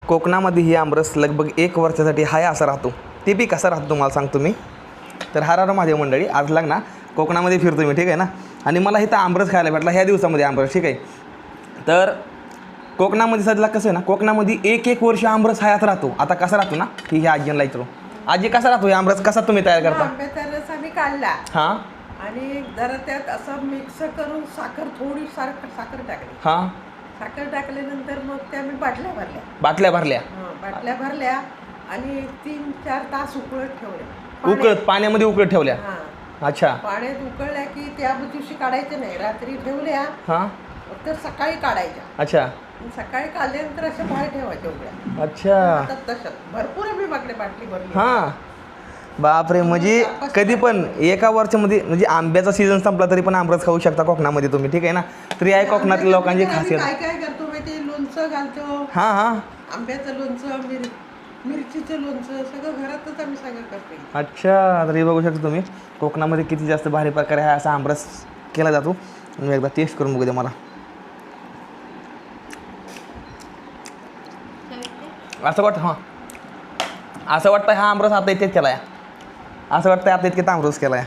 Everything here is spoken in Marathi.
कोकणामध्ये ही आमरस लगभग 1 वर्षासाठी हाय असा राहतो. ते बी कसा राहतो तुम्हाला सांगतो मी. तर हर हर महादेव मंडळी, आज ना कोकणामध्ये फिरतो मी, ठीक आहे ना. आणि मला इथं आमरस खायला भेटला ह्या दिवसामध्ये आमरस, ठीक आहे. तर कोकणामध्ये सध्या कसं आहे ना, कोकणामध्ये 1 वर्ष आमरस हायात राहतो. आता कसा राहतो ना, ही आजीला विचारू. आजी कसा राहतो हे आमरस, कसा तुम्ही तयार करता? आंब्याचा रस आम्ही काढला हां आणि जरा त्यात असं मिक्स करून थोडी साखर टाकली. हां. साखर टाकल्यानंतर मग त्या आम्ही बाटल्या भरल्या. बाटल्या भरल्या आणि 3-4 तास उकळत पाण्यामध्ये उकळत ठेवल्या. अच्छा. पाण्यात उकळल्या की त्या दिवशी काढायच्या नाही, रात्री ठेवल्या हां तर सकाळी काढायच्या. अच्छा. सकाळी काढल्यानंतर अशा बाहेर ठेवायच्या उकळ्या. अच्छा. तशात भरपूर आम्ही बाटली भरली. हां. बापरे, म्हणजे कधी पण 1 वर्षामध्ये म्हणजे आंब्याचा सीझन संपला तरी पण आमरस खाऊ शकता कोकणामध्ये तुम्ही, ठीक आहे ना. तरी आहे कोकणातल्या लोकांची खासियत. काय काय करतो माहिती, लोणचं घालतो. हां. आंब्याचं लोणचं, मिरचीचं लोणचं सगळं घरातच आम्ही सगळं करतो. अच्छा. तर हे बघू शकता तुम्ही कोकणामध्ये किती जास्त भारी प्रकारे हा असा आमरस केला जातो. मी एकदा टेस्ट करून बघू दे मला. असं वाटतं हा आमरस आता इतकेच केला आहे. असं वाटतं आता इतके आमरस केला आहे.